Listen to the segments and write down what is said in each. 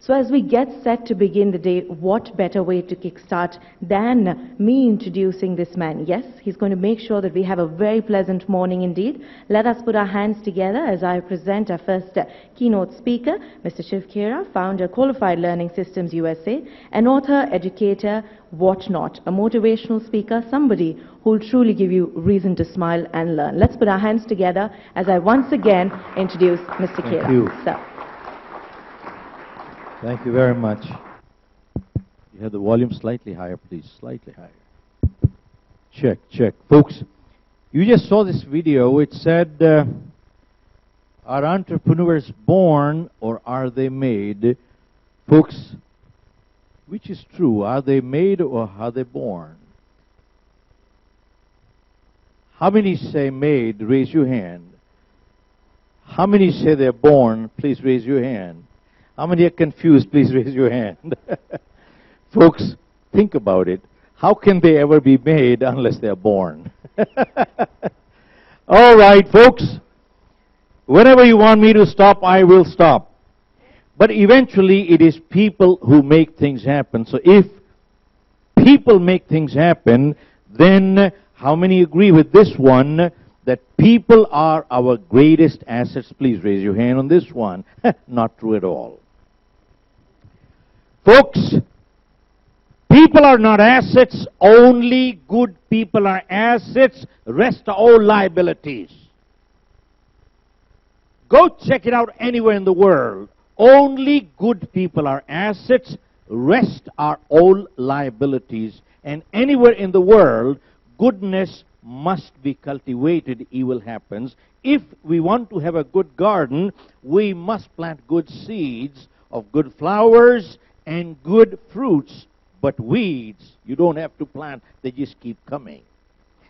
So as we get set to begin the day, what better way to kickstart than me introducing this man? Yes, he's going to make sure that we have a very pleasant morning indeed. Let us put our hands together as I present our first keynote speaker, Mr. Shiv, Khera, founder, Qualified Learning Systems USA, an author, educator, whatnot, a motivational speaker, somebody who will truly give you reason to smile and learn. Let's put our hands together as I once again introduce Mr. Khera. Thank you. Sir. Thank you very much. You have the volume slightly higher, please. Slightly higher. Check, check. Folks, you just saw this video. It said, are entrepreneurs born or are they made? Folks, which is true? Are they made or are they born? How many say made? Raise your hand. How many say they're born? Please raise your hand. How many are confused? Please raise your hand. Folks, think about it. How can they ever be made unless they're born? All right, folks. Whenever you want me to stop, I will stop. But eventually, it is people who make things happen. So if people make things happen, then how many agree with this one, that people are our greatest assets? Please raise your hand on this one. Not true at all. Folks, people are not assets. Only good people are assets. Rest are all liabilities. Go check it out anywhere in the world. Only good people are assets. Rest are all liabilities. And anywhere in the world, goodness must be cultivated, evil happens. If we want to have a good garden, we must plant good seeds of good flowers and good fruits. But weeds, you don't have to plant, they just keep coming.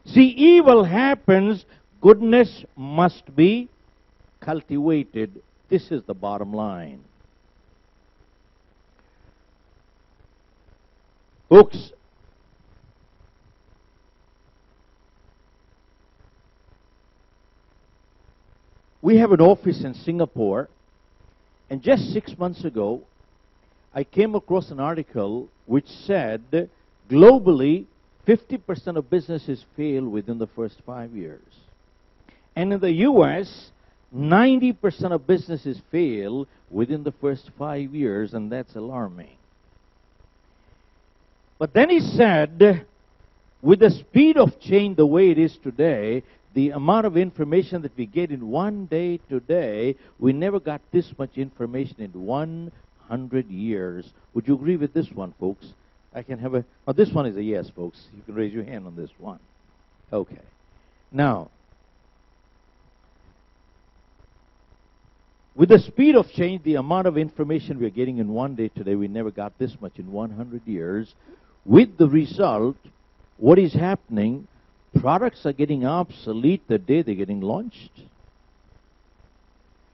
See, evil happens, goodness must be cultivated. This is the bottom line. Folks, we have an office in Singapore, and just 6 months ago, I came across an article which said globally 50% of businesses fail within the first 5 years. And in the U.S., 90% of businesses fail within the first 5 years, and that's alarming. But then he said, with the speed of change the way it is today, the amount of information that we get in one day today, we never got this much information in 100 years. Would you agree with this one, folks? I can have a... Oh, this one is a yes, folks. You can raise your hand on this one. Okay. Now, with the speed of change, the amount of information we're getting in one day today, we never got this much in 100 years. With the result, what is happening? Products are getting obsolete the day they're getting launched.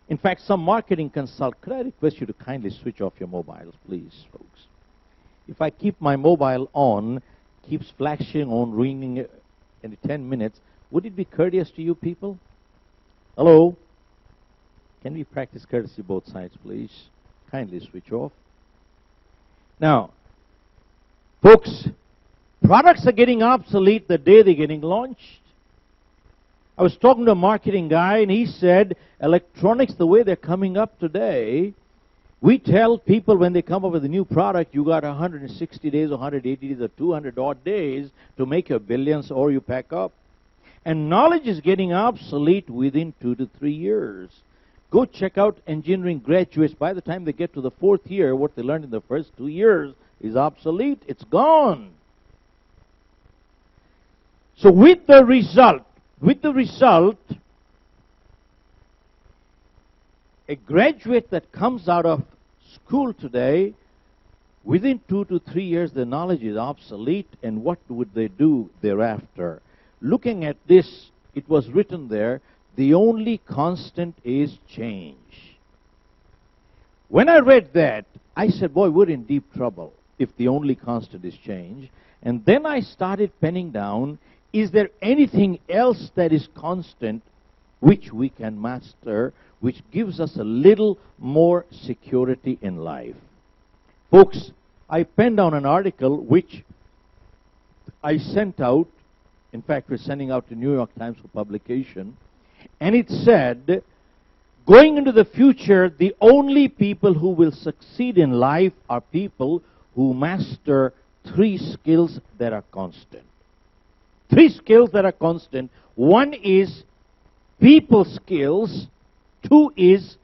In fact, some marketing consult, could I request you to kindly switch off your mobiles, please, folks? If I keep my mobile on, keeps flashing on, ringing in 10 minutes, would it be courteous to you people? Hello? Can we practice courtesy both sides, please? Kindly switch off. Now, folks, products are getting obsolete the day they're getting launched. I was talking to a marketing guy, and he said, electronics, the way they're coming up today, we tell people when they come up with a new product, you got 160 days, 180 days, or 200 odd days to make your billions, or you pack up. And knowledge is getting obsolete within 2 to 3 years. Go check out engineering graduates. By the time they get to the 4th year, what they learned in the first 2 years is obsolete. It's gone. So with the result, a graduate that comes out of school today, within 2 to 3 years, the knowledge is obsolete, and what would they do thereafter? Looking at this, it was written there, the only constant is change. When I read that, I said, boy, we're in deep trouble if the only constant is change. And then I started penning down, is there anything else that is constant which we can master, which gives us a little more security in life? Folks, I penned down an article which I sent out. In fact, we're sending out to New York Times for publication. And it said, going into the future, the only people who will succeed in life are people who master 3 skills that are constant. 3 skills that are constant. 1 is people skills, 2 is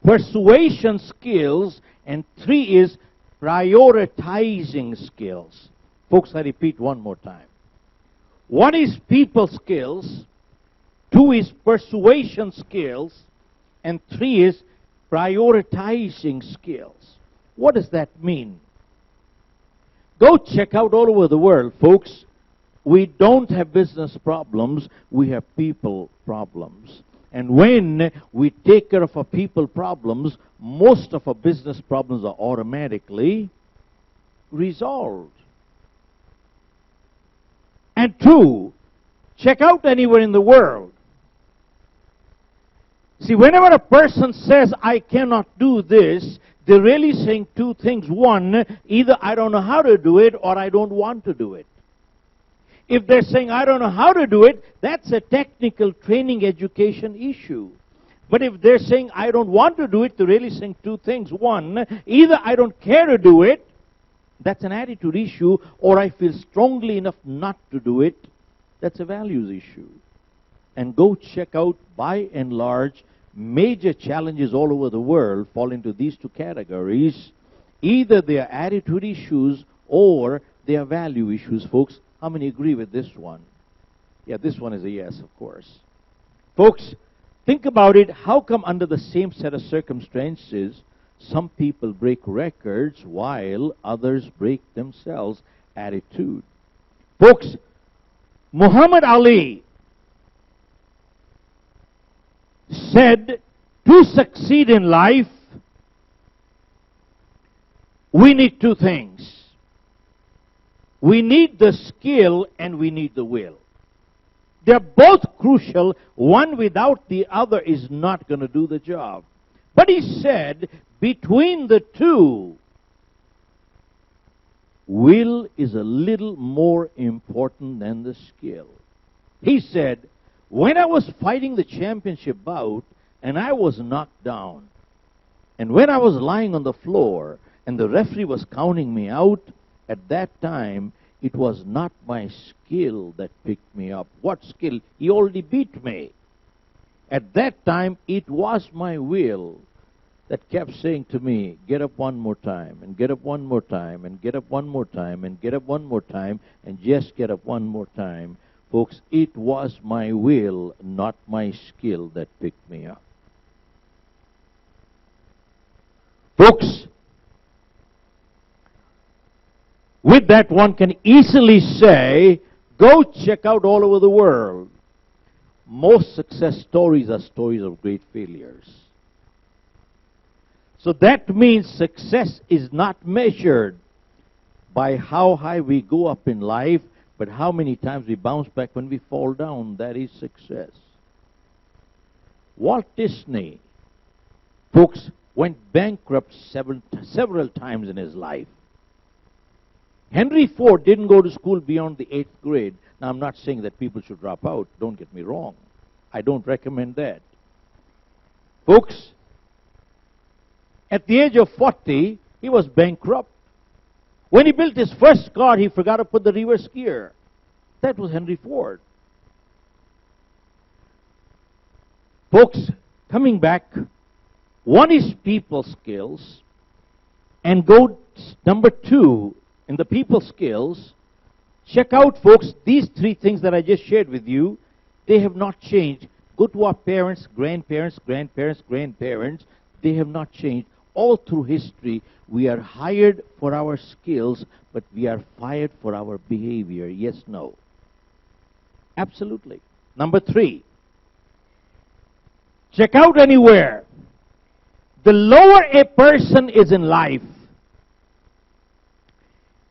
persuasion skills, and 3 is prioritizing skills. Folks, I repeat one more time. 1 is people skills, 2 is persuasion skills, and 3 is prioritizing skills. What does that mean? Go check out all over the world, folks. We don't have business problems, we have people problems. And when we take care of our people problems, most of our business problems are automatically resolved. And 2, check out anywhere in the world. See, whenever a person says, I cannot do this, they're really saying 2 things. 1, either I don't know how to do it or I don't want to do it. If they're saying, I don't know how to do it, that's a technical training education issue. But if they're saying, I don't want to do it, they're really saying 2 things. 1, either I don't care to do it, that's an attitude issue, or I feel strongly enough not to do it, that's a values issue. And go check out, by and large, major challenges all over the world fall into these 2 categories. Either they are attitude issues or they are value issues, folks. How many agree with this one? Yeah, this one is a yes, of course. Folks, think about it. How come under the same set of circumstances, some people break records while others break themselves? Attitude. Folks, Muhammad Ali said, to succeed in life, we need 2 things. We need the skill and we need the will. They're both crucial. One without the other is not going to do the job. But he said, between the 2, will is a little more important than the skill. He said, when I was fighting the championship bout and I was knocked down, and when I was lying on the floor and the referee was counting me out, at that time, it was not my skill that picked me up. What skill? He already beat me. At that time, it was my will that kept saying to me, get up one more time, and get up one more time, and get up one more time, and get up one more time, and just get up one more time. Folks, it was my will, not my skill, that picked me up. Folks, with that, one can easily say, go check out all over the world. Most success stories are stories of great failures. So that means success is not measured by how high we go up in life, but how many times we bounce back when we fall down. That is success. Walt Disney, folks, went bankrupt several times in his life. Henry Ford didn't go to school beyond the 8th grade. Now, I'm not saying that people should drop out. Don't get me wrong. I don't recommend that. Folks, at the age of 40, he was bankrupt. When he built his first car, he forgot to put the reverse gear. That was Henry Ford. Folks, coming back, 1 is people skills, and go number 2, in the people skills, check out, folks, these 3 things that I just shared with you. They have not changed. Go to our parents, grandparents, grandparents, grandparents. They have not changed. All through history, we are hired for our skills, but we are fired for our behavior. Yes, no. Absolutely. Number 3, check out anywhere. The lower a person is in life,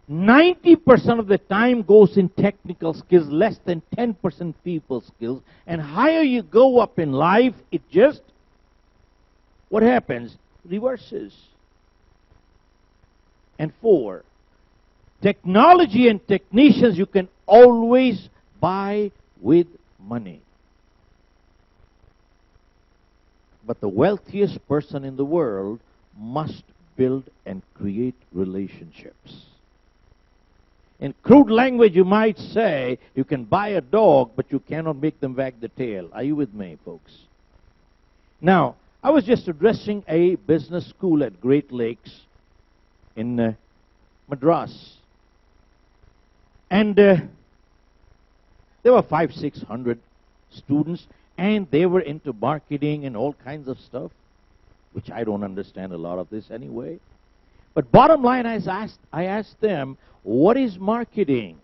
90% of the time goes in technical skills, less than 10% people skills. And higher you go up in life, it just, what happens? Reverses. And 4, technology and technicians you can always buy with money. But the wealthiest person in the world must build and create relationships. In crude language, you might say, you can buy a dog, but you cannot make them wag the tail. Are you with me, folks? Now, I was just addressing a business school at Great Lakes in Madras. And there were 500-600 students, and they were into marketing and all kinds of stuff, which I don't understand a lot of this anyway. But bottom line, I asked them, what is marketing?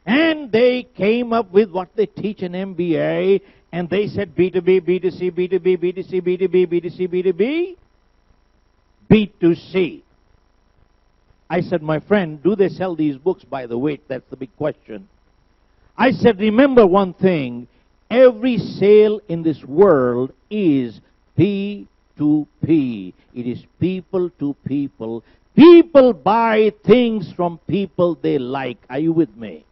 And they came up with what they teach in MBA, and they said B2B, B2C, B2B, B2C, B2B, B2C, B2B, B2C. I said, my friend, do they sell these books by the weight? That's the big question. I said, remember one thing, every sale in this world is P2P. It is people to people. People buy things from people they like. Are you with me?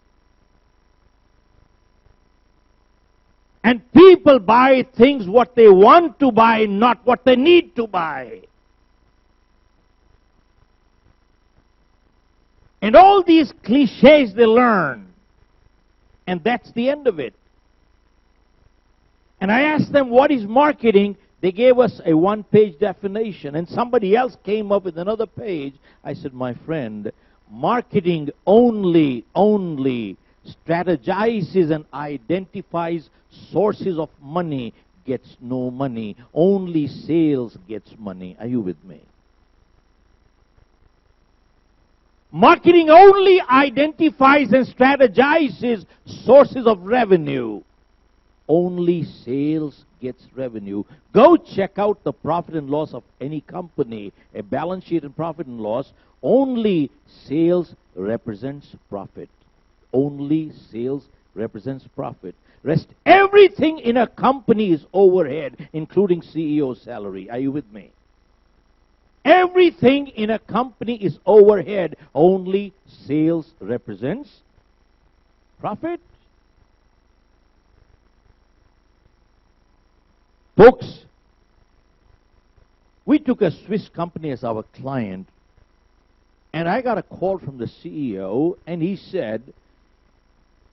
And people buy things what they want to buy, not what they need to buy. And all these cliches they learn. And that's the end of it. And I asked them, what is marketing? They gave us a one-page definition, and somebody else came up with another page. I said, my friend, marketing only strategizes and identifies sources of money, gets no money. Only sales gets money. Are you with me? Marketing only identifies and strategizes sources of revenue. Only sales gets revenue. Go check out the profit and loss of any company, a balance sheet and profit and loss. Only sales represents profit. Only sales represents profit. Rest everything in a company is overhead, including CEO salary. Are you with me? Everything in a company is overhead. Only sales represents profit. Folks, we took a Swiss company as our client, and I got a call from the CEO, and he said,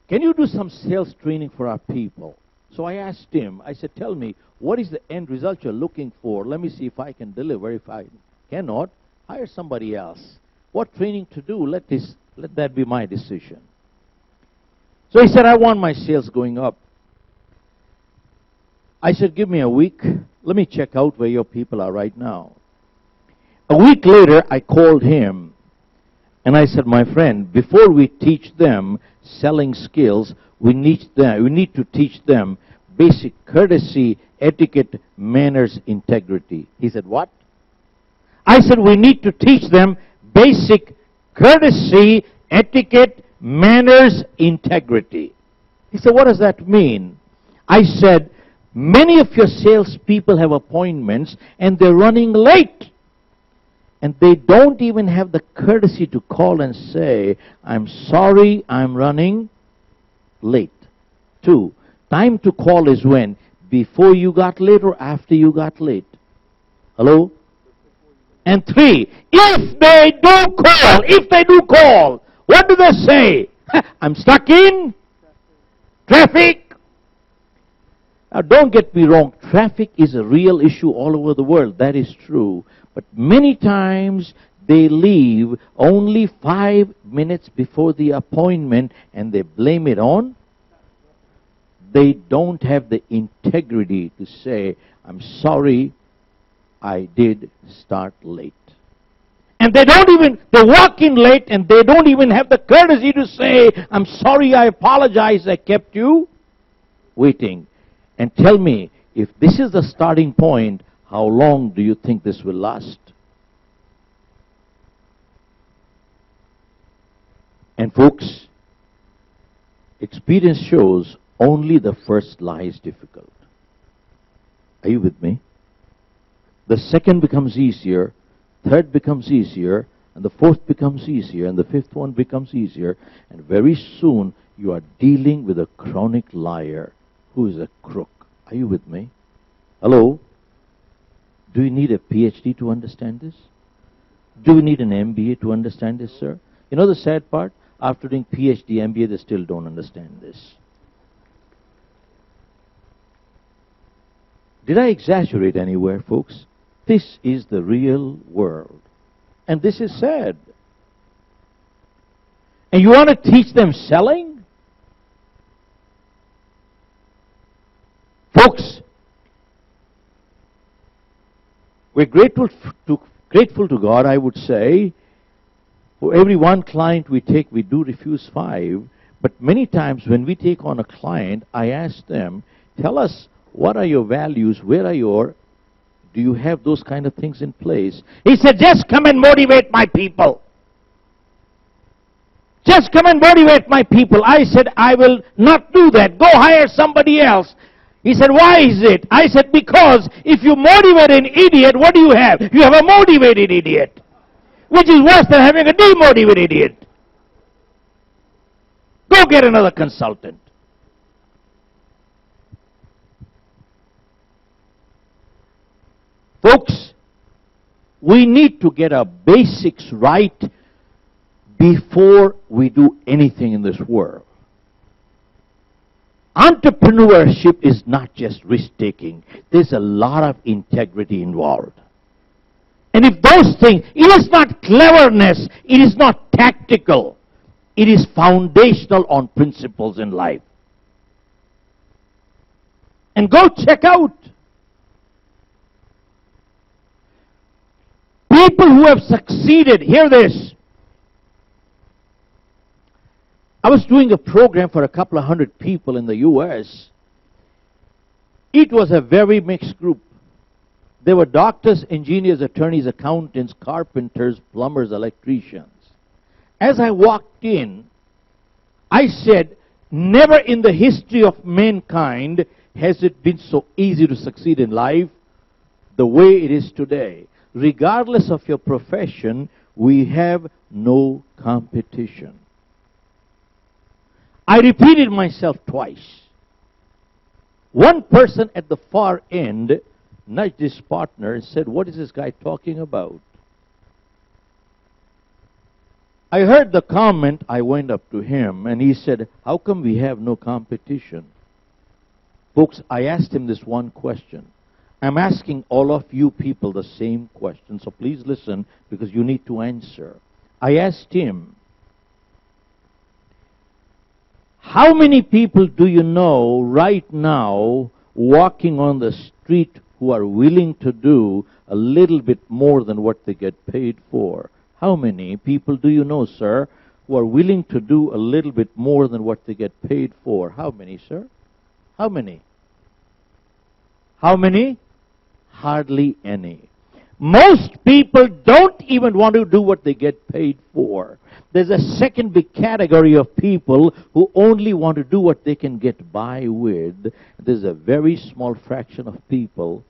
can you do some sales training for our people? So I asked him, I said, tell me, what is the end result you're looking for? Let me see if I can deliver. If I cannot, hire somebody else. What training to do? Let that be my decision. So he said, I want my sales going up. I said, give me a week. Let me check out where your people are right now. A week later, I called him, and I said, my friend, before we teach them selling skills, we need to teach them basic courtesy, etiquette, manners, integrity. He said, what? I said, we need to teach them basic courtesy, etiquette, manners, integrity. He said, what does that mean? I said, many of your salespeople have appointments and they're running late. And they don't even have the courtesy to call and say, I'm sorry, I'm running late. 2, time to call is when? Before you got late or after you got late? Hello? And 3, if they do call, what do they say? I'm stuck in traffic. Now, don't get me wrong, traffic is a real issue all over the world. That is true. But many times they leave only 5 minutes before the appointment and they blame it on. They don't have the integrity to say, I'm sorry, I did start late. And they walk in late and they don't even have the courtesy to say, I'm sorry, I apologize, I kept you waiting. And tell me, if this is the starting point, how long do you think this will last? And folks, experience shows only the first lie is difficult. Are you with me? The second becomes easier, third becomes easier, and the fourth becomes easier, and the fifth one becomes easier, and very soon you are dealing with a chronic liar who is a crook. Are you with me? Hello? Do you need a PhD to understand this? Do you need an MBA to understand this, sir? You know the sad part? After doing PhD, MBA, they still don't understand this. Did I exaggerate anywhere, folks? This is the real world. And this is sad. And you want to teach them selling? Folks, we're grateful to God, I would say. For every one client we take, we do refuse 5. But many times when we take on a client, I ask them, tell us, what are your values? Where are your... Do you have those kind of things in place? He said, just come and motivate my people. Just come and motivate my people. I said, I will not do that. Go hire somebody else. He said, why is it? I said, because if you motivate an idiot, what do you have? You have a motivated idiot, which is worse than having a demotivated idiot. Go get another consultant. Folks, we need to get our basics right before we do anything in this world. Entrepreneurship is not just risk-taking. There's a lot of integrity involved. And if those things, it is not cleverness, it is not tactical, it is foundational on principles in life. And go check out people who have succeeded. Hear this. I was doing a program for a couple of hundred people in the U.S. It was a very mixed group. There were doctors, engineers, attorneys, accountants, carpenters, plumbers, electricians. As I walked in, I said, never in the history of mankind has it been so easy to succeed in life the way it is today. Regardless of your profession, we have no competition. I repeated myself twice. One person at the far end nudged his partner and said, what is this guy talking about? I heard the comment. I went up to him and he said, how come we have no competition? Folks, I asked him this one question. I'm asking all of you people the same question, so please listen because you need to answer. I asked him, how many people do you know right now walking on the street who are willing to do a little bit more than what they get paid for? How many people do you know, sir, who are willing to do a little bit more than what they get paid for? How many, sir? How many? How many? Hardly any. Most people don't even want to do what they get paid for. There's a second big category of people who only want to do what they can get by with. There's a very small fraction of people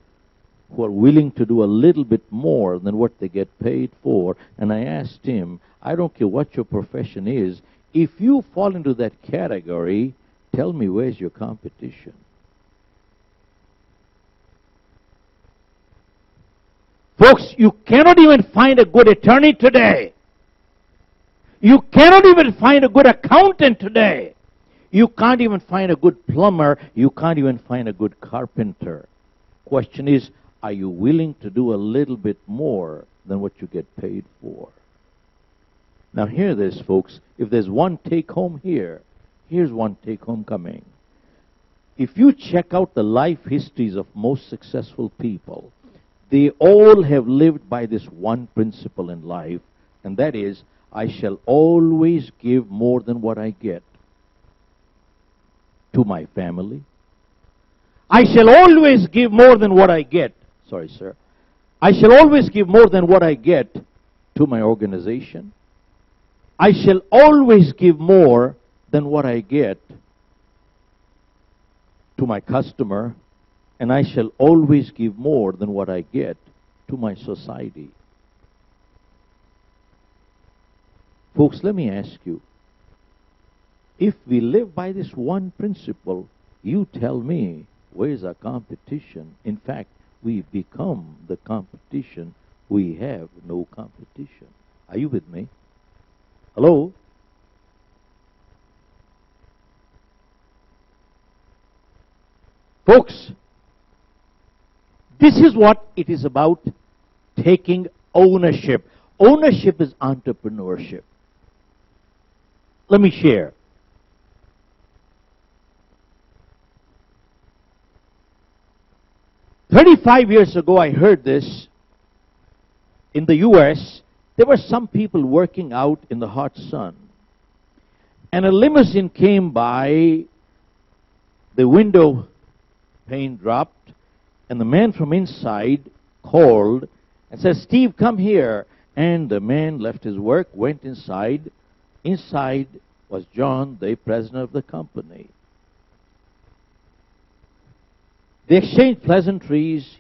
who are willing to do a little bit more than what they get paid for. And I asked him, I don't care what your profession is, if you fall into that category, tell me where's your competition? Folks, you cannot even find a good attorney today. You cannot even find a good accountant today. You can't even find a good plumber. You can't even find a good carpenter. Question is, are you willing to do a little bit more than what you get paid for? Now hear this, folks. If there's one take-home here, here's one take-home coming. If you check out the life histories of most successful people, they all have lived by this one principle in life, and that is, I shall always give more than what I get to my family. I shall always give more than what I get. Sorry, sir. I shall always give more than what I get to my organization. I shall always give more than what I get to my customer. And I shall always give more than what I get to my society. Folks, let me ask you, if we live by this one principle, you tell me, where's our competition? In fact, we become the competition. We have no competition. Are you with me? Hello? Folks, this is what it is about, taking ownership. Ownership is entrepreneurship. Let me share. "35 years ago, I heard this. In the U.S., there were some people working out in the hot sun. And a limousine came by, the window pane dropped, and the man from inside called and said, 'Steve, come here.' And the man left his work, went inside. Inside was John, the president of the company. They exchanged pleasantries.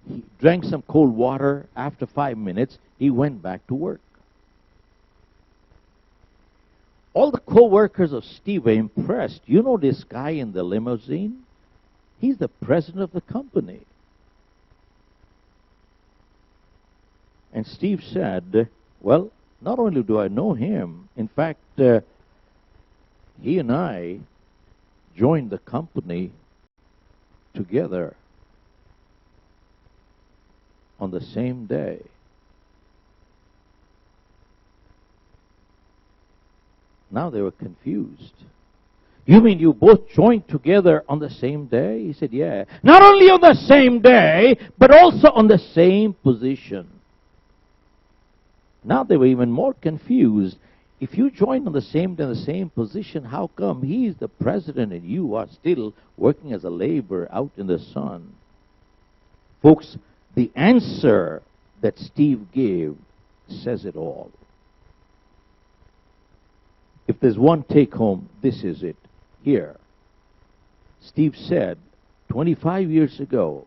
He drank some cold water. After 5 minutes, he went back to work. All the co-workers of Steve were impressed. You know this guy in the limousine? He's the president of the company. And Steve said, well, not only do I know him, in fact, he and I joined the company together on the same day. Now they were confused. You mean you both joined together on the same day? He said, yeah. Not only on the same day, but also on the same position. Now they were even more confused. If you joined on the same day, the same position, how come he's the president and you are still working as a laborer out in the sun? Folks, the answer that Steve gave says it all. If there's one take home, this is it. Here, Steve said, 25 years ago,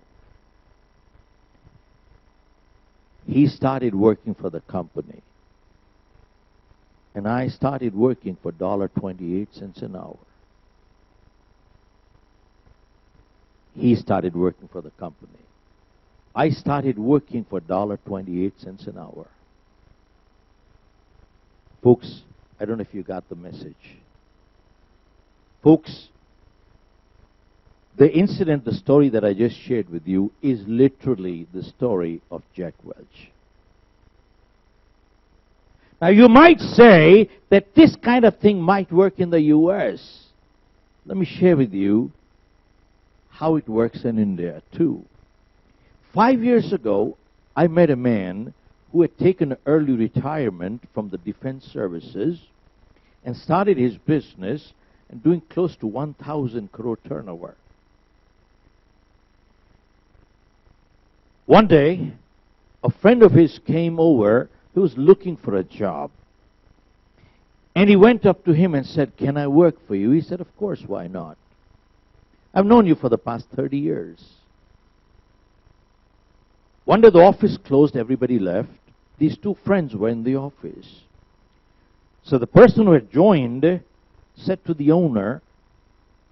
he started working for the company. And I started working for $1.28 an hour. He started working for the company. I started working for $1.28 an hour. Folks, I don't know if you got the message. Folks, the incident, the story that I just shared with you is literally the story of Jack Welch. Now, you might say that this kind of thing might work in the U.S. Let me share with you how it works in India, too. 5 years ago, I met a man who had taken early retirement from the defense services and started his business and doing close to 1,000 crore turnover. One day, a friend of his came over who was looking for a job. And he went up to him and said, can I work for you? He said, of course, why not? I've known you for the past 30 years. One day the office closed, everybody left. These two friends were in the office. So the person who had joined said to the owner,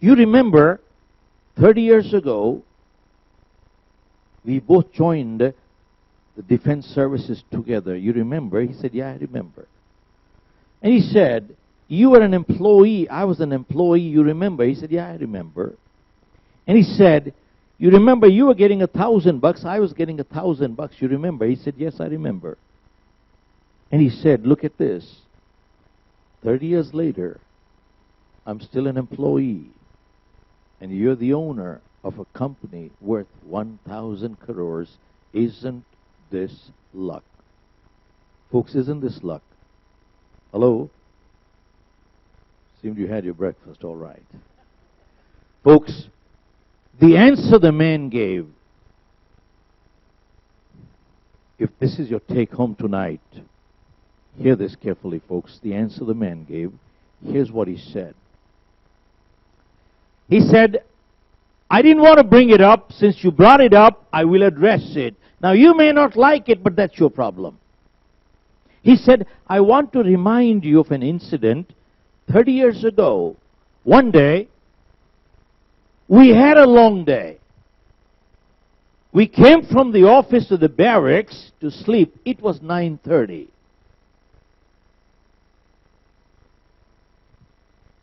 you remember 30 years ago, we both joined the defense services together. You remember? He said, yeah, I remember. And he said, you were an employee, I was an employee, you remember? He said, yeah, I remember. And he said, you remember you were getting $1,000, I was getting $1,000, you remember? He said, yes, I remember. And he said, look at this. 30 years later, I'm still an employee, and you're the owner of a company worth 1,000 crores. Isn't this luck? Folks, isn't this luck? Hello? Seemed you had your breakfast, all right. Folks, the answer the man gave, if this is your take home tonight, hear this carefully, folks. The answer the man gave, here's what he said. He said, I didn't want to bring it up. Since you brought it up, I will address it. Now, you may not like it, but that's your problem. He said, I want to remind you of an incident 30 years ago. One day, we had a long day. We came from the office to the barracks to sleep. It was 9:30.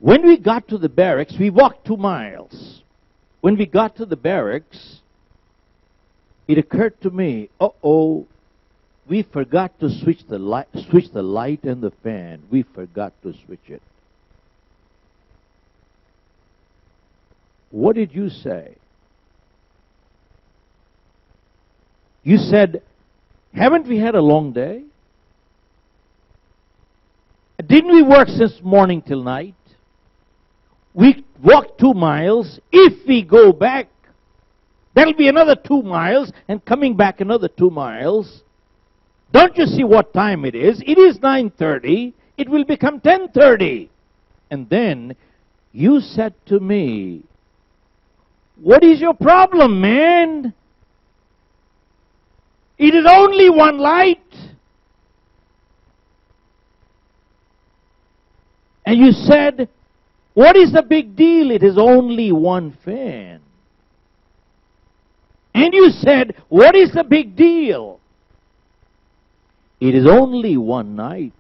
When we got to the barracks, we walked 2 miles. When we got to the barracks, it occurred to me, uh-oh, we forgot to switch the light and the fan. We forgot to switch it. What did you say? You said, haven't we had a long day? Didn't we work since morning till night? We walked 2 miles. If we go back, that'll be another 2 miles, and coming back another 2 miles. Don't you see what time it is? It is 9:30. It will become 10:30. And then you said to me, what is your problem, man? It is only one light. And you said, what is the big deal? It is only one fan. And you said, what is the big deal? It is only one night.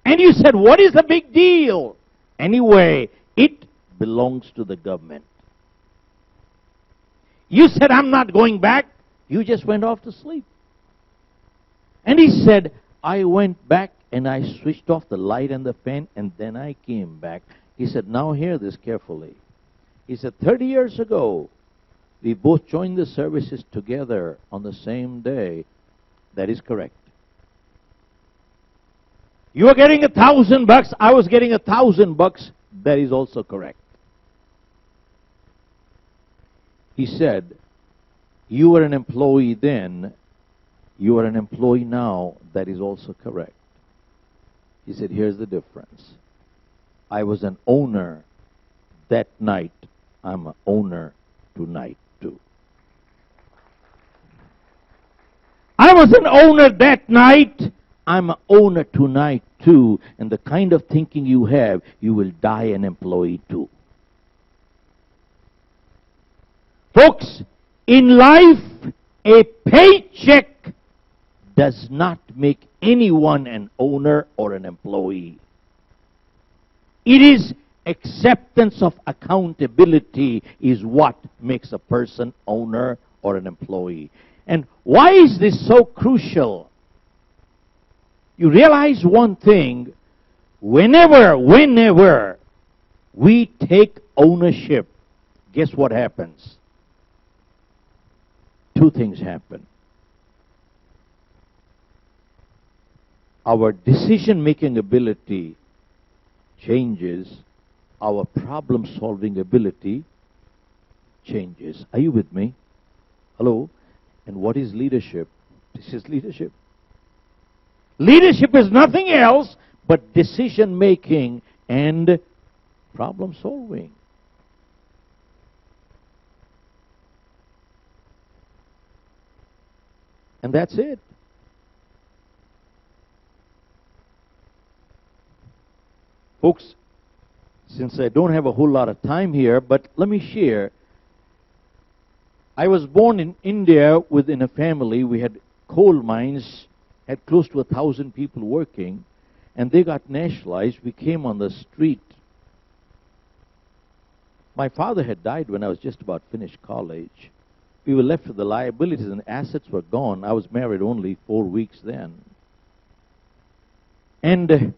And you said, what is the big deal? Anyway, it belongs to the government. You said, I'm not going back. You just went off to sleep. And he said, I went back and I switched off the light and the fan, and then I came back. He said, now hear this carefully. He said, 30 years ago, we both joined the services together on the same day. That is correct. You were getting $1,000, I was getting $1,000. That is also correct. He said, you were an employee then, you are an employee now. That is also correct. He said, here's the difference. I was an owner that night. I'm an owner tonight too. I was an owner that night. I'm an owner tonight too. And the kind of thinking you have, you will die an employee too. Folks, in life, a paycheck does not make anyone an owner or an employee. It is acceptance of accountability is what makes a person owner or an employee. And why is this so crucial? You realize one thing, whenever we take ownership, guess what happens? 2 things happen. Our decision-making ability changes. Our problem-solving ability changes. Are you with me? Hello? And what is leadership? This is leadership. Leadership is nothing else but decision-making and problem-solving. And that's it. Folks, since I don't have a whole lot of time here, but let me share. I was born in India within a family. We had coal mines, had close to 1,000 people working, and they got nationalized. We came on the street. My father had died when I was just about finished college. We were left with the liabilities and assets were gone. I was married only 4 weeks then. And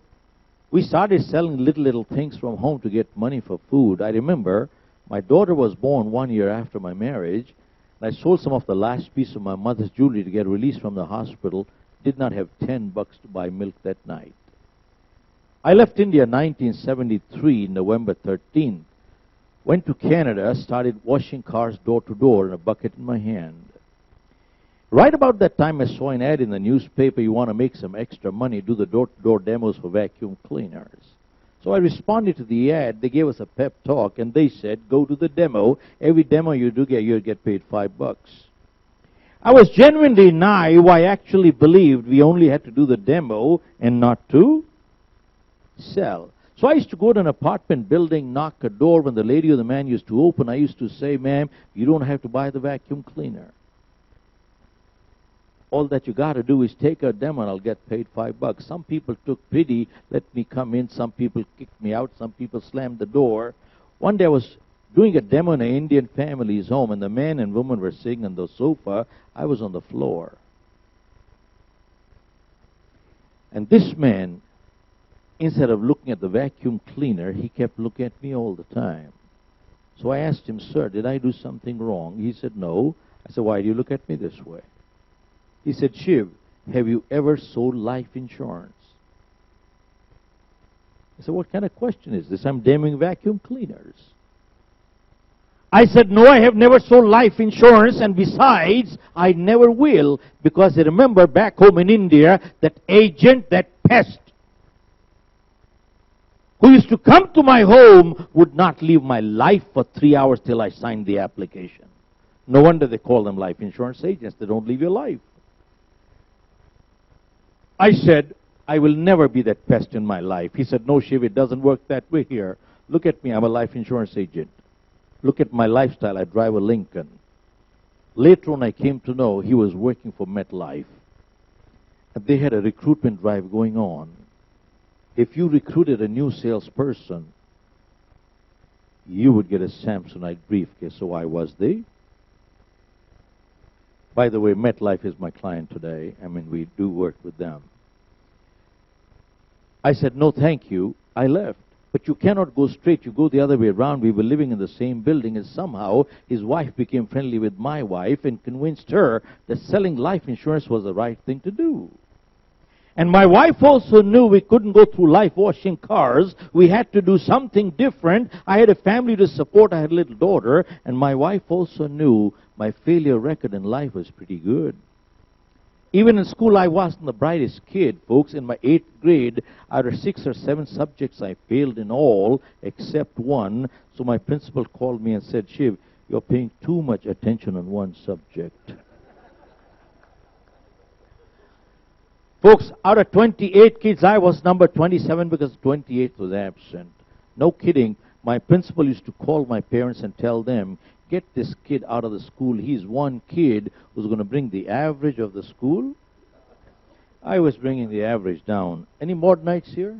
we started selling little things from home to get money for food. I remember my daughter was born 1 year after my marriage. And I sold some of the last piece of my mother's jewelry to get released from the hospital. Did not have $10 to buy milk that night. I left India in 1973, November 13th. Went to Canada, started washing cars door to door in a bucket in my hand. Right about that time, I saw an ad in the newspaper, you want to make some extra money, do the door-to-door demos for vacuum cleaners. So I responded to the ad. They gave us a pep talk, and they said, go to the demo. Every demo you do, you'll get paid $5. I was genuinely naive. I actually believed we only had to do the demo and not to sell. So I used to go to an apartment building, knock a door. When the lady or the man used to open, I used to say, ma'am, you don't have to buy the vacuum cleaner. All that you got to do is take a demo and I'll get paid $5. Some people took pity, let me come in. Some people kicked me out. Some people slammed the door. One day I was doing a demo in an Indian family's home, and the man and woman were sitting on the sofa. I was on the floor. And this man, instead of looking at the vacuum cleaner, he kept looking at me all the time. So I asked him, sir, did I do something wrong? He said, no. I said, why do you look at me this way? He said, Shiv, have you ever sold life insurance? I said, what kind of question is this? I'm demoing vacuum cleaners. I said, no, I have never sold life insurance, and besides, I never will, because I remember back home in India, that agent, that pest, who used to come to my home would not leave my life for 3 hours till I signed the application. No wonder they call them life insurance agents. They don't leave your life. I said, I will never be that pest in my life. He said, no, Shiv, it doesn't work that way here. Look at me, I'm a life insurance agent. Look at my lifestyle, I drive a Lincoln. Later on, I came to know he was working for MetLife. And they had a recruitment drive going on. If you recruited a new salesperson, you would get a Samsonite briefcase. So why was they? By the way, MetLife is my client today. I mean, we do work with them. I said, no, thank you. I left. But you cannot go straight. You go the other way around. We were living in the same building, and somehow his wife became friendly with my wife and convinced her that selling life insurance was the right thing to do. And my wife also knew we couldn't go through life washing cars. We had to do something different. I had a family to support. I had a little daughter. And my wife also knew my failure record in life was pretty good. Even in school, I wasn't the brightest kid, folks. In my 8th grade, out of 6 or 7 subjects, I failed in all except one. So my principal called me and said, Shiv, you're paying too much attention on one subject. Folks, out of 28 kids, I was number 27 because 28 was absent. No kidding. My principal used to call my parents and tell them, get this kid out of the school. He's one kid who's going to bring the average of the school. I was bringing the average down. Any Modernites here?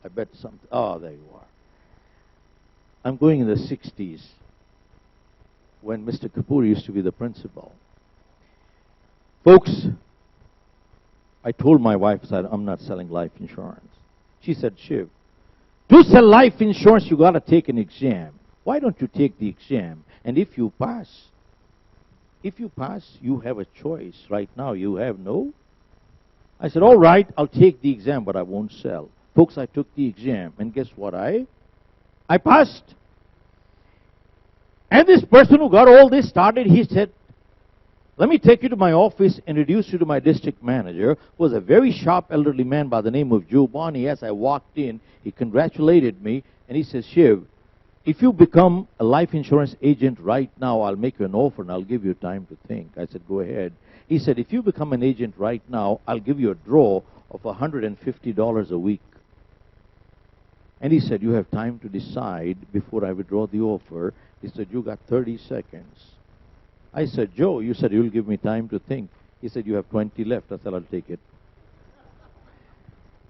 I bet some. Oh, there you are. I'm going in the 60s when Mr. Kapoor used to be the principal. Folks, I told my wife, I said, I'm not selling life insurance. She said, Shiv, to sell life insurance, you got to take an exam. Why don't you take the exam? And if you pass, you have a choice. Right now, you have no. I said, all right, I'll take the exam, but I won't sell. Folks, I took the exam, and guess what? I passed. And this person who got all this started, he said, let me take you to my office and introduce you to my district manager, who was a very sharp elderly man by the name of Joe Bonney. As I walked in, he congratulated me, and he says, Shiv, if you become a life insurance agent right now, I'll make you an offer and I'll give you time to think. I said, go ahead. He said, if you become an agent right now, I'll give you a draw of $150 a week. And he said, you have time to decide before I withdraw the offer. He said, you got 30 seconds. I said, Joe, you said you'll give me time to think. He said, you have 20 left. I said, I'll take it.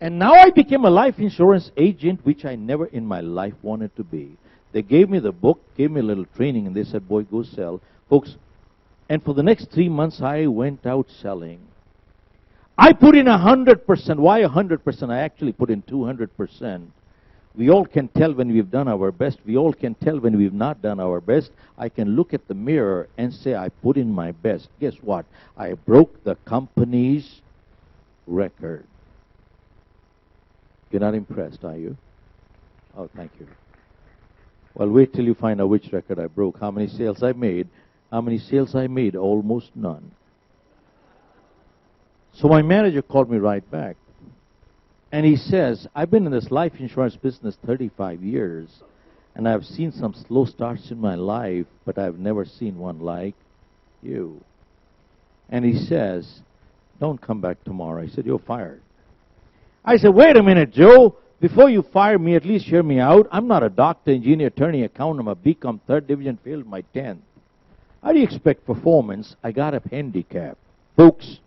And now I became a life insurance agent, which I never in my life wanted to be. They gave me the book, gave me a little training, and they said, boy, go sell. Folks, and for the next 3 months, I went out selling. I put in 100%. Why 100%? I actually put in 200%. We all can tell when we've done our best. We all can tell when we've not done our best. I can look at the mirror and say, I put in my best. Guess what? I broke the company's record. You're not impressed, are you? Oh, thank you. Well, wait till you find out which record I broke, how many sales I made. How many sales I made? Almost none. So my manager called me right back. And he says, I've been in this life insurance business 35 years, and I've seen some slow starts in my life, but I've never seen one like you. And he says, don't come back tomorrow. I said, you're fired. I said, wait a minute, Joe. Before you fire me, at least hear me out. I'm not a doctor, engineer, attorney, accountant. I'm a BCom, 3rd division, failed my 10th. How do you expect performance? I got a handicap. Folks,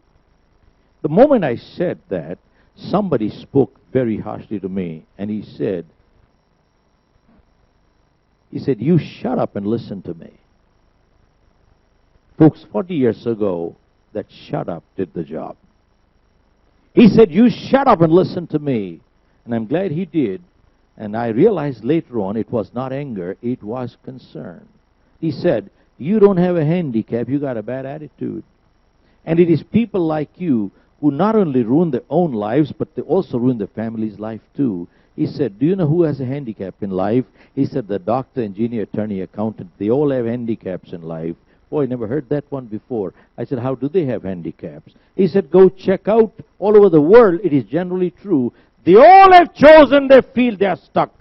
the moment I said that, somebody spoke very harshly to me, and he said, you shut up and listen to me. Folks, 40 years ago, that shut up did the job. He said, you shut up and listen to me. And I'm glad he did. And I realized later on it was not anger, it was concern. He said, you don't have a handicap, you got a bad attitude. And it is people like you who not only ruin their own lives, but they also ruin their family's life too. He said, do you know who has a handicap in life? He said, the doctor, engineer, attorney, accountant, they all have handicaps in life. Boy, I never heard that one before. I said, how do they have handicaps? He said, go check out all over the world. It is generally true. They all have chosen their field. They are stuck.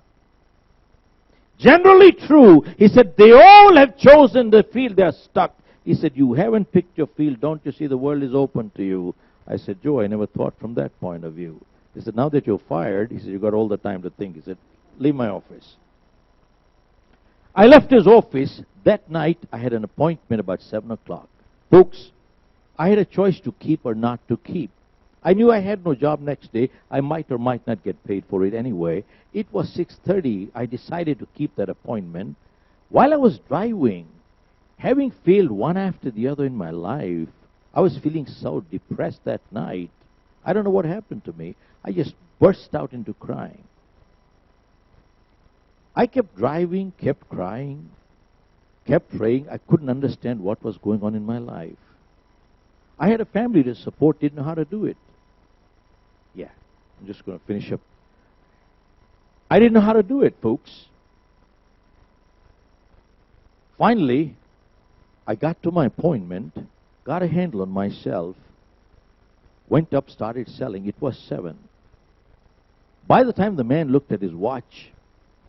Generally true. He said, they all have chosen the field. They are stuck. He said, you haven't picked your field. Don't you see the world is open to you? I said, Joe, I never thought from that point of view. He said, now that you're fired, he said, you got all the time to think. He said, leave my office. I left his office. That night, I had an appointment about 7 o'clock. Folks, I had a choice to keep or not to keep. I knew I had no job next day. I might or might not get paid for it anyway. It was 6:30. I decided to keep that appointment. While I was driving, having failed one after the other in my life, I was feeling so depressed that night. I don't know what happened to me. I just burst out into crying. I kept driving, kept crying, kept praying. I couldn't understand what was going on in my life. I had a family to support, didn't know how to do it. Yeah, I'm just going to finish up. I didn't know how to do it, folks. Finally, I got to my appointment, got a handle on myself, went up, started selling. It was 7. By the time the man looked at his watch,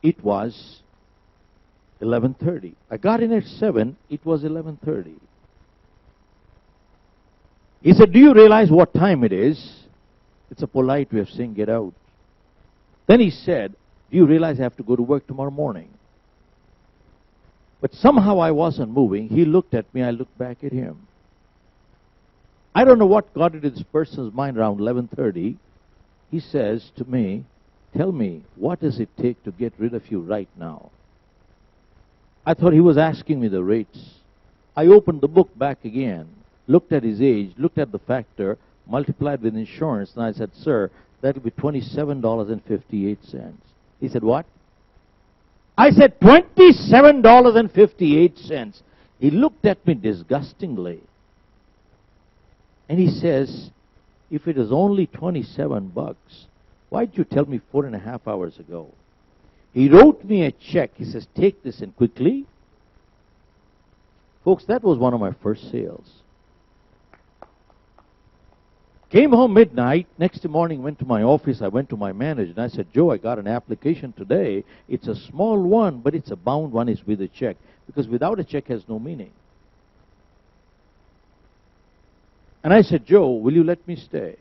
it was 11:30. I got in at 7, it was 11:30. He said, do you realize what time it is? It's a polite way of saying get out. Then he said, do you realize I have to go to work tomorrow morning? But somehow I wasn't moving. He looked at me, I looked back at him. I don't know what got into this person's mind around 11:30. He says to me, tell me, what does it take to get rid of you right now? I thought he was asking me the rates. I opened the book back again, looked at his age, looked at the factor, multiplied with insurance, and I said, sir, that will be $27.58. He said, what? I said, $27.58. He looked at me disgustingly. And he says, if it is only 27 bucks, why did you tell me 4.5 hours ago? He wrote me a check. He says, take this in quickly. Folks, that was one of my first sales. Came home midnight. Next morning, went to my office. I went to my manager, and I said, Joe, I got an application today. It's a small one, but it's a bound one. It's with a check. Because without a check has no meaning. And I said, Joe, will you let me stay?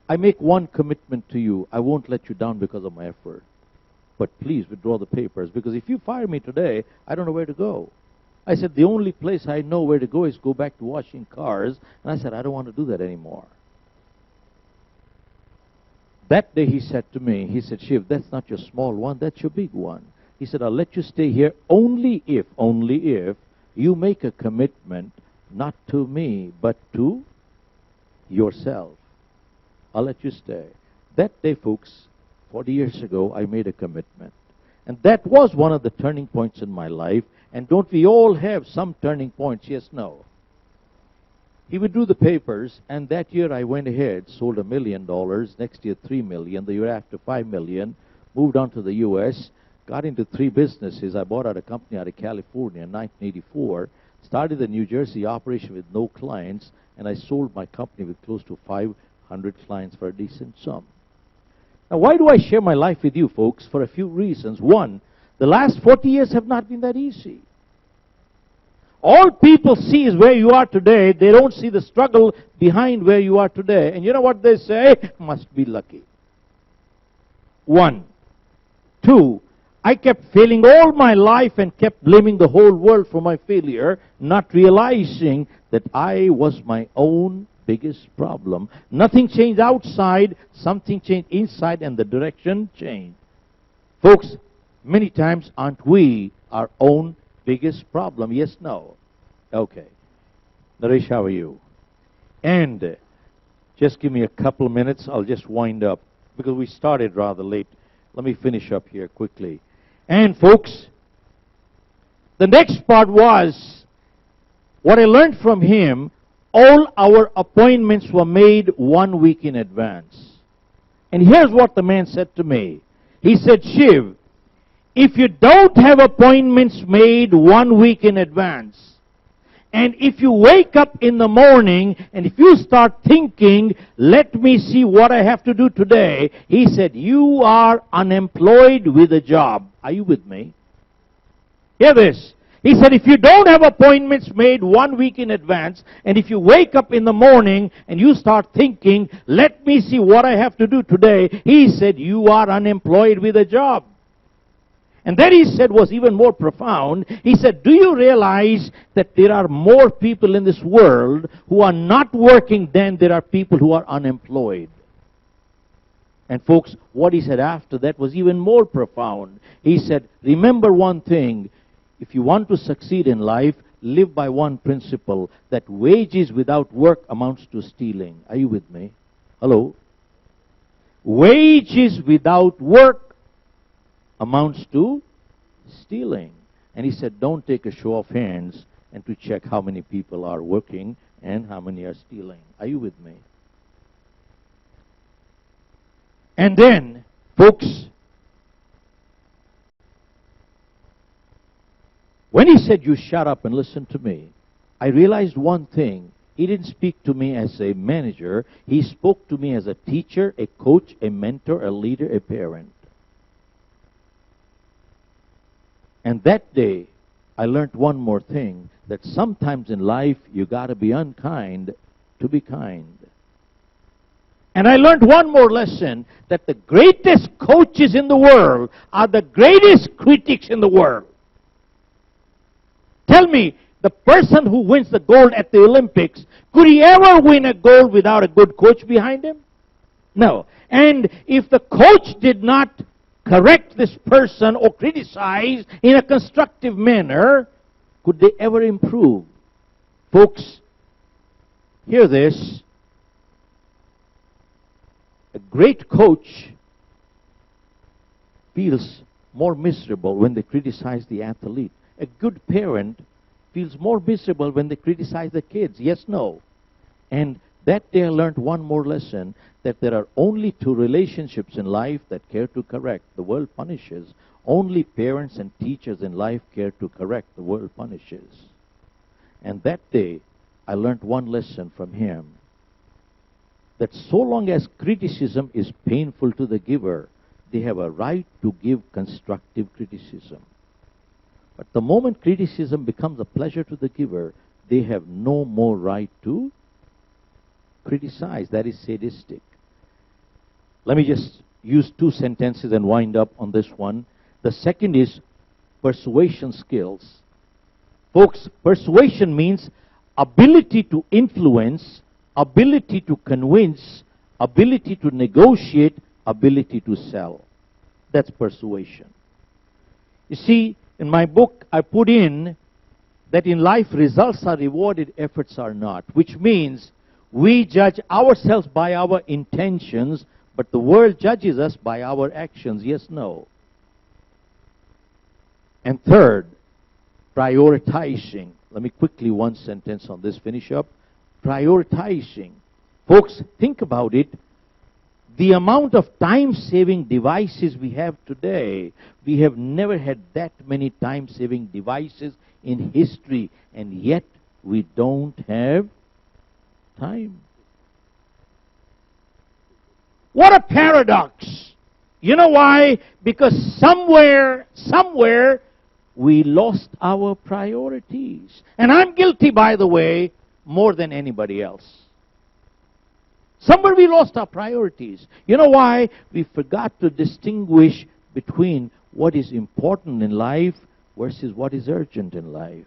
I make one commitment to you. I won't let you down because of my effort. But please withdraw the papers, because if you fire me today, I don't know where to go. I said, the only place I know where to go is go back to washing cars. And I said, I don't want to do that anymore. That day he said to me, he said, Shiv, that's not your small one, that's your big one. He said, I'll let you stay here only if you make a commitment, not to me, but to yourself. I'll let you stay. That day, folks, 40 years ago, I made a commitment. And that was one of the turning points in my life. And don't we all have some turning points? Yes, no. He would do the papers, and that year I went ahead, sold $1 million, next year $3 million, the year after $5 million, moved on to the U.S., got into 3 businesses. I bought out a company out of California in 1984, started the New Jersey operation with no clients, and I sold my company with close to 500 clients for a decent sum. Now, why do I share my life with you, folks? For a few reasons. One, the last 40 years have not been that easy. All people see is where you are today. They don't see the struggle behind where you are today. And you know what they say? Must be lucky. 1. 2. I kept failing all my life and kept blaming the whole world for my failure, not realizing that I was my own biggest problem. Nothing changed outside, something changed inside, and the direction changed. Folks, many times aren't we our own biggest problem? Yes, no? Okay. Naresh, how are you? And just give me a couple of minutes. I'll just wind up because we started rather late. Let me finish up here quickly. And folks, the next part was what I learned from him. All our appointments were made 1 week in advance. And here's what the man said to me. He said, Shiv, if you don't have appointments made 1 week in advance, and if you wake up in the morning and if you start thinking, let me see what I have to do today, he said, you are unemployed with a job. Are you with me? Hear this. He said, if you don't have appointments made 1 week in advance, and if you wake up in the morning and you start thinking, let me see what I have to do today, he said, you are unemployed with a job. And then he said was even more profound. He said, do you realize that there are more people in this world who are not working than there are people who are unemployed? And folks, what he said after that was even more profound. He said, remember one thing. If you want to succeed in life, live by one principle, that wages without work amounts to stealing. Are you with me? Hello? Wages without work amounts to stealing. And he said, don't take a show of hands and to check how many people are working and how many are stealing. Are you with me? And then, folks, when he said, you shut up and listen to me, I realized one thing. He didn't speak to me as a manager. He spoke to me as a teacher, a coach, a mentor, a leader, a parent. And that day, I learned one more thing, that sometimes in life, you got to be unkind to be kind. And I learned one more lesson, that the greatest coaches in the world are the greatest critics in the world. Tell me, the person who wins the gold at the Olympics, could he ever win a gold without a good coach behind him? No. And if the coach did not correct this person or criticize in a constructive manner, could they ever improve? Folks, hear this. A great coach feels more miserable when they criticize the athlete. A good parent feels more miserable when they criticize the kids. Yes, no. And that day I learned one more lesson, that there are only two relationships in life that care to correct. The world punishes. Only parents and teachers in life care to correct. The world punishes. And that day I learned one lesson from him, that so long as criticism is painful to the giver, they have a right to give constructive criticism. But the moment criticism becomes a pleasure to the giver, they have no more right to criticize. That is sadistic. Let me just use 2 sentences and wind up on this one. The second is persuasion skills. Folks, persuasion means ability to influence, ability to convince, ability to negotiate, ability to sell. That's persuasion. You see, in my book, I put in that in life, results are rewarded, efforts are not, which means we judge ourselves by our intentions, but the world judges us by our actions. Yes, no. And third, prioritizing. Let me quickly one sentence on this, finish up. Prioritizing. Folks, think about it. The amount of time-saving devices we have today, we have never had that many time-saving devices in history, and yet we don't have time. What a paradox. You know why? Because somewhere, we lost our priorities. And I'm guilty, by the way, more than anybody else. Somewhere we lost our priorities. You know why? We forgot to distinguish between what is important in life versus what is urgent in life.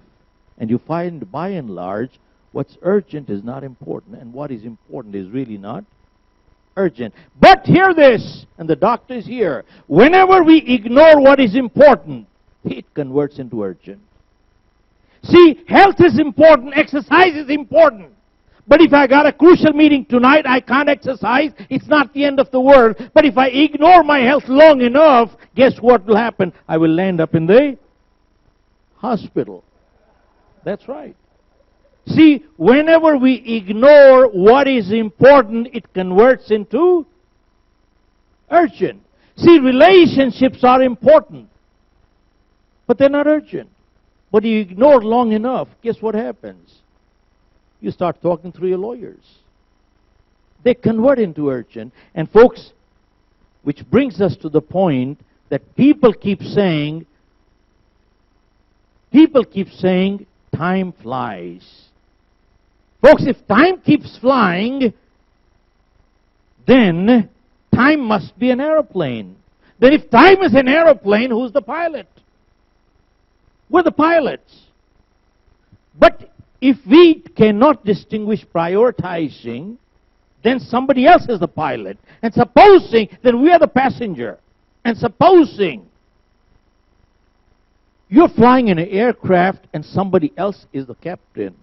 And you find, by and large, what's urgent is not important, and what is important is really not urgent. But hear this, and the doctor is here. Whenever we ignore what is important, it converts into urgent. See, health is important, exercise is important. But if I got a crucial meeting tonight, I can't exercise, it's not the end of the world. But if I ignore my health long enough, guess what will happen? I will land up in the hospital. That's right. See, whenever we ignore what is important, it converts into urgent. See, relationships are important, but they're not urgent. But you ignore long enough, guess what happens? You start talking through your lawyers. They convert into urgent. And folks, which brings us to the point that people keep saying, time flies. Folks, if time keeps flying, then time must be an aeroplane. Then if time is an aeroplane, who's the pilot? We're the pilots. But if we cannot distinguish prioritizing, then somebody else is the pilot. And supposing that we are the passenger, and supposing you're flying in an aircraft and somebody else is the captain,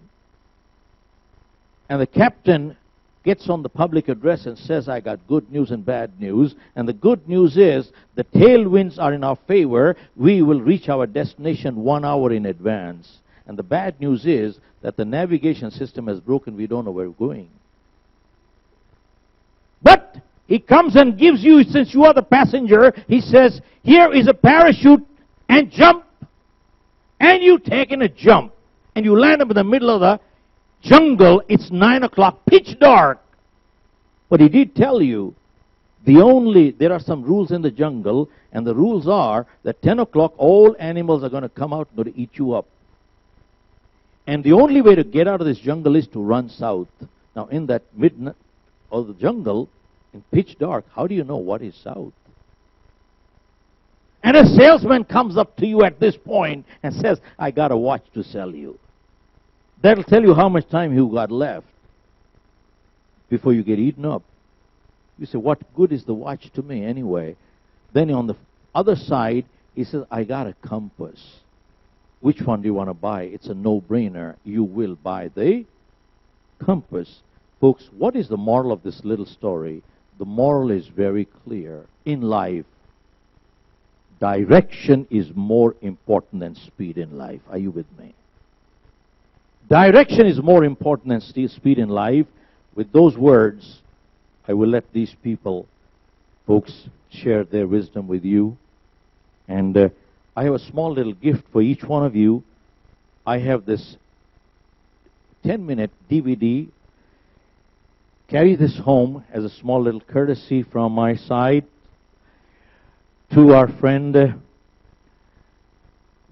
and the captain gets on the public address and says, I got good news and bad news. And the good news is the tailwinds are in our favor. We will reach our destination 1 hour in advance. And the bad news is that the navigation system has broken. We don't know where we're going. But he comes and gives you, since you are the passenger, he says, here is a parachute and jump. And you take in a jump. And you land up in the middle of the jungle. It's 9 o'clock, pitch dark. But he did tell you, there are some rules in the jungle, and the rules are that 10 o'clock, all animals are going to come out and going to eat you up. And the only way to get out of this jungle is to run south. Now, in that midnight of the jungle, in pitch dark, how do you know what is south? And a salesman comes up to you at this point and says, I got a watch to sell you. That'll tell you how much time you got left before you get eaten up. You say, what good is the watch to me anyway? Then on the other side, he says, I got a compass. Which one do you want to buy? It's a no-brainer. You will buy the compass. Folks, what is the moral of this little story? The moral is very clear. In life, direction is more important than speed in life. Are you with me? Direction is more important than speed in life. With those words, I will let these people, folks, share their wisdom with you. And I have a small little gift for each one of you. I have this 10-minute DVD. Carry this home as a small little courtesy from my side to our friend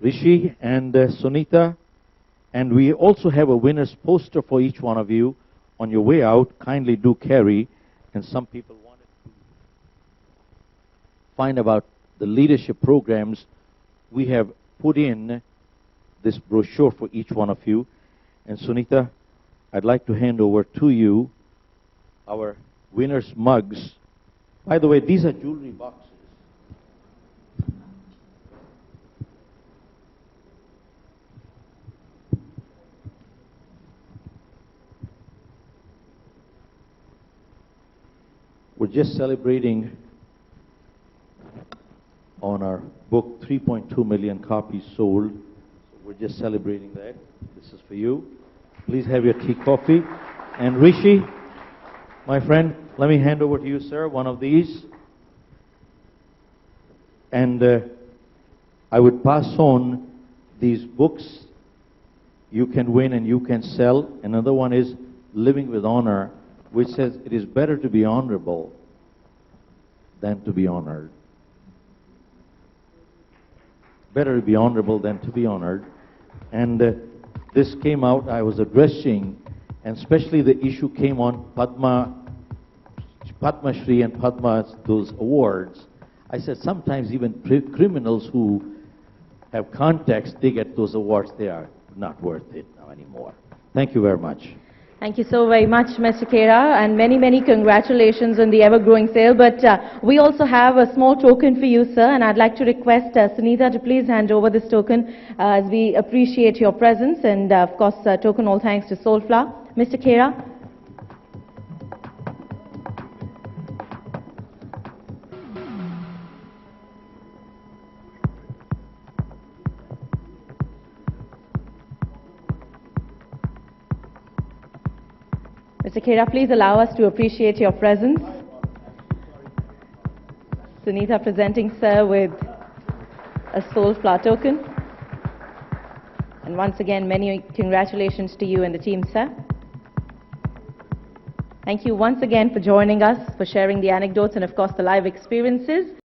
Rishi and Sunita. And we also have a winner's poster for each one of you. On your way out, kindly do carry. And some people wanted to find about the leadership programs. We have put in this brochure for each one of you. And Sunita, I'd like to hand over to you our winner's mugs. By the way, these are jewelry boxes. We're just celebrating on our book 3.2 million copies sold. So we're just celebrating that. This is for you. Please have your tea, coffee. And Rishi, my friend, let me hand over to you, sir, one of these. And I would pass on these books you can win and you can sell. Another one is Living with Honor, which says it is better to be honorable than to be honored. better to be honorable than to be honored. And this came out, I was addressing, and especially the issue came on Padma Shri and Padma, those awards. I said sometimes even criminals who have context, they get those awards, they are not worth it now anymore. Thank you very much. Thank you so very much, Mr. Khera, and many, many congratulations on the ever-growing sale. But we also have a small token for you, sir, and I'd like to request Sunita to please hand over this token as we appreciate your presence. And of course, token all thanks to Soulflower. Mr. Khera. Mr. Khera, please allow us to appreciate your presence. Sunita presenting sir with a Soulflower token. And once again, many congratulations to you and the team, sir. Thank you once again for joining us, for sharing the anecdotes and of course the live experiences.